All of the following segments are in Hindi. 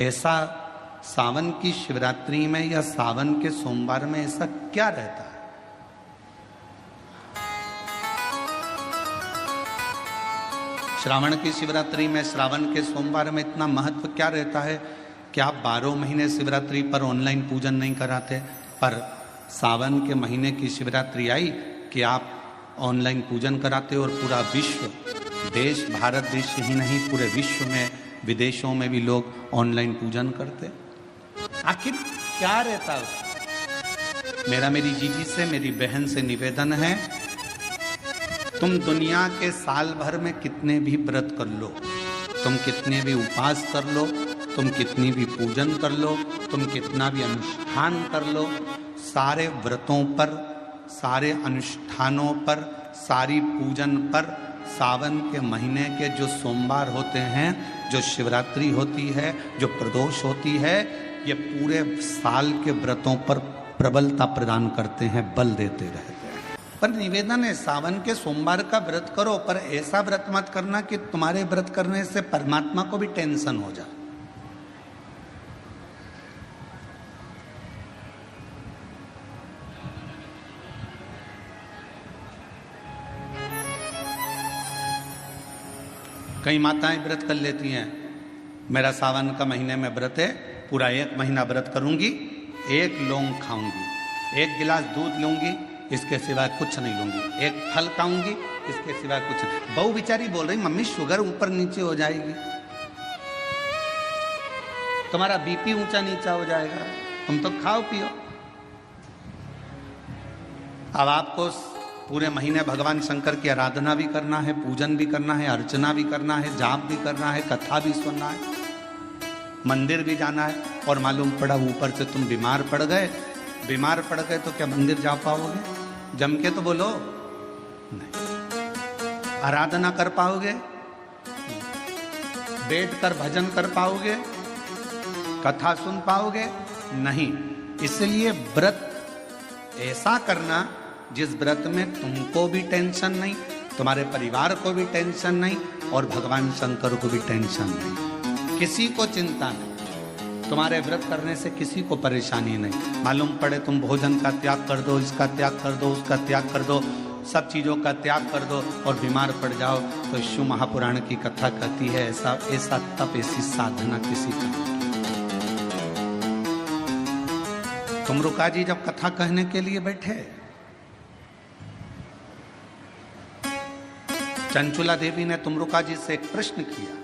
ऐसा सावन की शिवरात्रि में या सावन के सोमवार में ऐसा क्या रहता है? श्रावण की शिवरात्रि में, श्रावण के सोमवार में इतना महत्व क्या रहता है कि आप 12 महीने शिवरात्रि पर ऑनलाइन पूजन नहीं कराते, पर सावन के महीने की शिवरात्रि आई कि आप ऑनलाइन पूजन कराते और पूरा विश्व, देश, भारत देश ही नहीं पूरे विश्व में, विदेशों में भी लोग ऑनलाइन पूजन करते। आखिर क्या रहता है? मेरा मेरी जीजी से, मेरी बहन से निवेदन है, तुम दुनिया के साल भर में कितने भी व्रत कर लो, तुम कितने भी उपवास कर लो, तुम कितनी भी पूजन कर लो, तुम कितना भी अनुष्ठान कर लो, सारे व्रतों पर, सारे अनुष्ठानों पर, सारी पूजन पर सावन के महीने के जो सोमवार होते हैं, जो शिवरात्रि होती है, जो प्रदोष होती है, ये पूरे साल के व्रतों पर प्रबलता प्रदान करते हैं, बल देते रहते हैं। पर निवेदन है, सावन के सोमवार का व्रत करो, पर ऐसा व्रत मत करना कि तुम्हारे व्रत करने से परमात्मा को भी टेंशन हो जाए। कई माताएं व्रत कर लेती हैं, मेरा सावन का महीने में व्रत है, पूरा 1 महीना व्रत करूंगी, 1 लौंग खाऊंगी, 1 गिलास दूध लूंगी, इसके सिवाय कुछ नहीं लूंगी, 1 फल खाऊंगी, इसके सिवाय कुछ नहीं। बहू बेचारी बोल रही, मम्मी शुगर ऊपर नीचे हो जाएगी, तुम्हारा बीपी ऊंचा नीचा हो जाएगा, तुम तो खाओ पियो। अब आपको पूरे महीने भगवान शंकर की आराधना भी करना है, पूजन भी करना है, अर्चना भी करना है, जाप भी करना है, कथा भी सुनना है, मंदिर भी जाना है, और मालूम पड़ा ऊपर से तुम बीमार पड़ गए। बीमार पड़ गए तो क्या मंदिर जा पाओगे? जम के तो बोलो नहीं। आराधना कर पाओगे? बैठकर भजन कर पाओगे? कथा सुन पाओगे? नहीं। इसलिए व्रत ऐसा करना जिस व्रत में तुमको भी टेंशन नहीं, तुम्हारे परिवार को भी टेंशन नहीं, और भगवान शंकर को भी टेंशन नहीं, किसी को चिंता नहीं, तुम्हारे व्रत करने से किसी को परेशानी नहीं। मालूम पड़े तुम भोजन का त्याग कर दो, इसका त्याग कर दो, उसका त्याग कर दो, सब चीजों का त्याग कर दो और बीमार पड़ जाओ, तो शिव महापुराण की कथा कहती है ऐसा ऐसा तप, ऐसी साधना किसी का नहीं। तुमरुका जी जब कथा कहने के लिए बैठे, चंचुला देवी ने तुमरुका जी से एक प्रश्न किया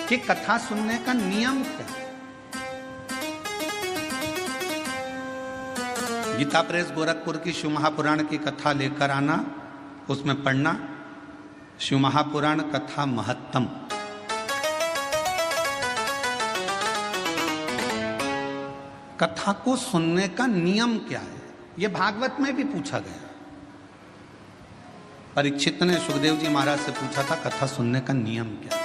कि कथा सुनने का नियम क्या है? गीता प्रेस गोरखपुर की शिव महापुराण की कथा लेकर आना, उसमें पढ़ना शिव महापुराण कथा महत्तम। कथा को सुनने का नियम क्या है, यह भागवत में भी पूछा गया। परीक्षित ने सुखदेव जी महाराज से पूछा था कथा सुनने का नियम क्या है।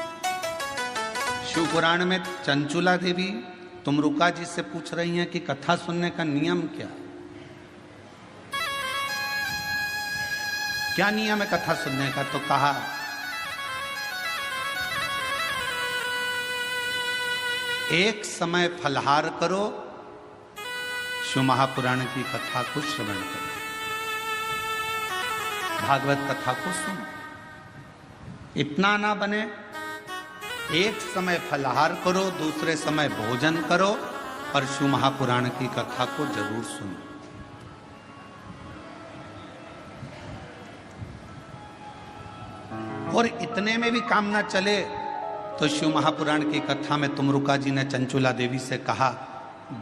शिव पुराण में चंचुला देवी तुमरुका जी से पूछ रही हैं कि कथा सुनने का नियम क्या है, क्या नियम है कथा सुनने का? तो कहा एक समय फलहार करो, शिव महापुराण की कथा को श्रवण करो, भागवत कथा को सुनो। इतना ना बने, एक समय फलहार करो, दूसरे समय भोजन करो, और शिव महापुराण की कथा को जरूर सुनो। और इतने में भी काम ना चले तो शिव महापुराण की कथा में तुमरुका जी ने चंचुला देवी से कहा,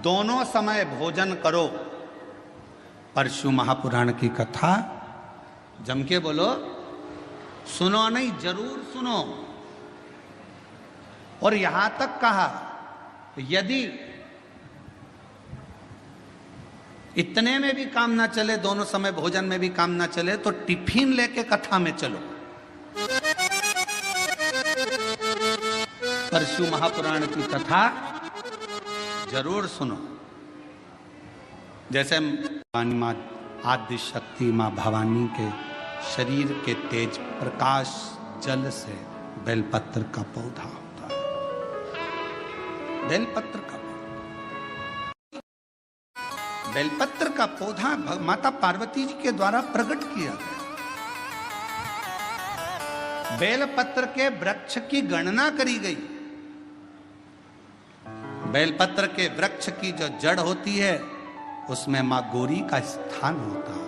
दोनों समय भोजन करो, पर शिव महापुराण की कथा जम के बोलो, सुनो नहीं, जरूर सुनो। और यहां तक कहा यदि इतने में भी काम ना चले, दोनों समय भोजन में भी काम ना चले, तो टिफिन लेके कथा में चलो, पर शिव महापुराण की कथा जरूर सुनो। जैसे मां आदि शक्ति मां भवानी के शरीर के तेज प्रकाश जल से बेलपत्र का पौधा होता है। बेलपत्र का बेलपत्र का पौधा माता पार्वती जी के द्वारा प्रकट किया गया। बेलपत्र के वृक्ष की गणना करी गई। बेलपत्र के वृक्ष की जो जड़ होती है उसमें मां गौरी का स्थान होता है।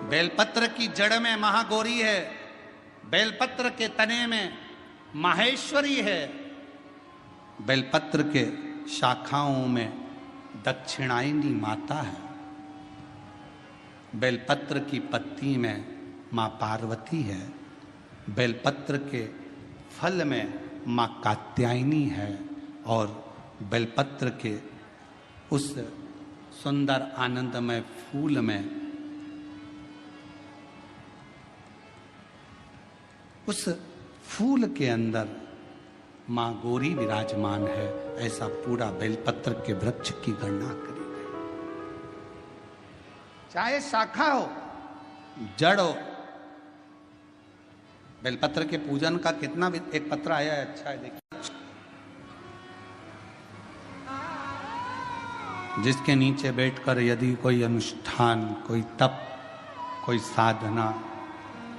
बेलपत्र की जड़ में महागौरी है, बेलपत्र के तने में माहेश्वरी है, बेलपत्र के शाखाओं में दक्षिणायनी माता है, बेलपत्र की पत्ती में मां पार्वती है, बेलपत्र के फल में मां कात्यायनी है और बेलपत्र के उस सुंदर आनंदमय फूल में उस फूल के अंदर मां गौरी विराजमान है। ऐसा पूरा बेलपत्र के वृक्ष की गणना करी गई। चाहे शाखा हो, जड़ हो। बेलपत्र के पूजन का कितना भी एक पत्र आया है, अच्छा है, देखिए। जिसके नीचे बैठकर यदि कोई अनुष्ठान, कोई तप, कोई साधना,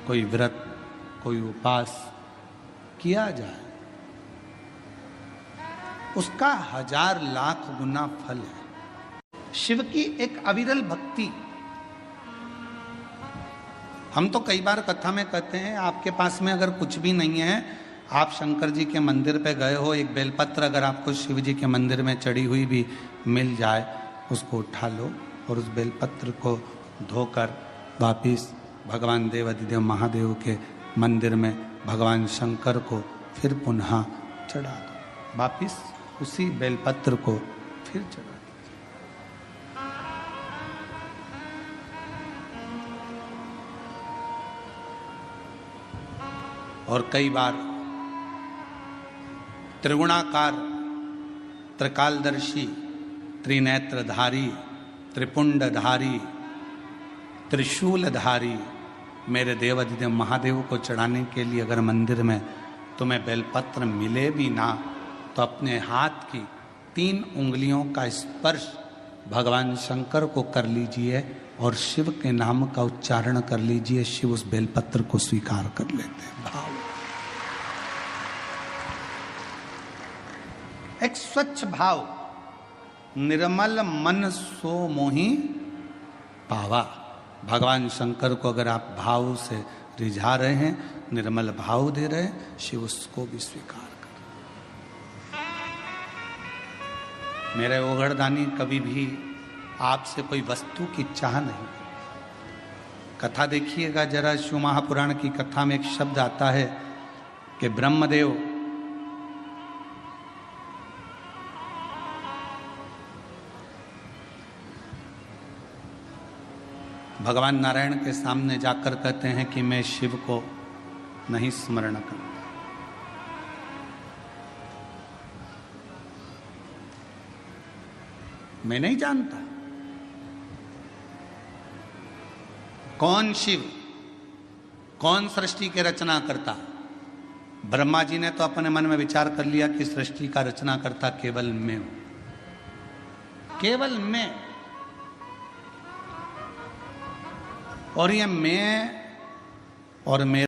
कोई व्रत, कोई उपास किया जाए, उसका 1000 लाख गुना फल है। शिव की एक अविरल भक्ति। हम तो कई बार कथा में कहते हैं, आपके पास में अगर कुछ भी नहीं है, आप शंकर जी के मंदिर पे गए हो, एक बेलपत्र अगर आपको शिव जी के मंदिर में चढ़ी हुई भी मिल जाए, उसको उठा लो और उस बेलपत्र को धोकर वापिस भगवान देवाधिदेव महादेव के मंदिर में भगवान शंकर को फिर पुनः चढ़ा दो। वापिस उसी बेलपत्र को फिर चढ़ा दीजिए। और कई बार त्रिगुणाकार, त्रिकालदर्शी, त्रिनेत्रधारी, त्रिपुंडधारी, त्रिशूलधारी मेरे देवाधिदेव महादेव को चढ़ाने के लिए अगर मंदिर में तुम्हें बेलपत्र मिले भी ना, तो अपने हाथ की 3 उंगलियों का स्पर्श भगवान शंकर को कर लीजिए और शिव के नाम का उच्चारण कर लीजिए। शिव उस बेलपत्र को स्वीकार कर लेते हैं। भाव, एक स्वच्छ भाव, निर्मल मन सो मोहि पावा। भगवान शंकर को अगर आप भाव से रिझा रहे हैं, निर्मल भाव दे रहे हैं, शिव उसको भी स्वीकार कर। मेरे ओघड़दानी कभी भी आपसे कोई वस्तु की चाह नहीं। कथा देखिएगा जरा, शिव महापुराण की कथा में एक शब्द आता है कि ब्रह्मदेव भगवान नारायण के सामने जाकर कहते हैं कि मैं शिव को नहीं स्मरण करता। मैं नहीं जानता कौन शिव, कौन सृष्टि के रचना करता। ब्रह्मा जी ने तो अपने मन में विचार कर लिया कि सृष्टि का रचना करता केवल मैं हूं, केवल मैं। और ये मैं और मेरा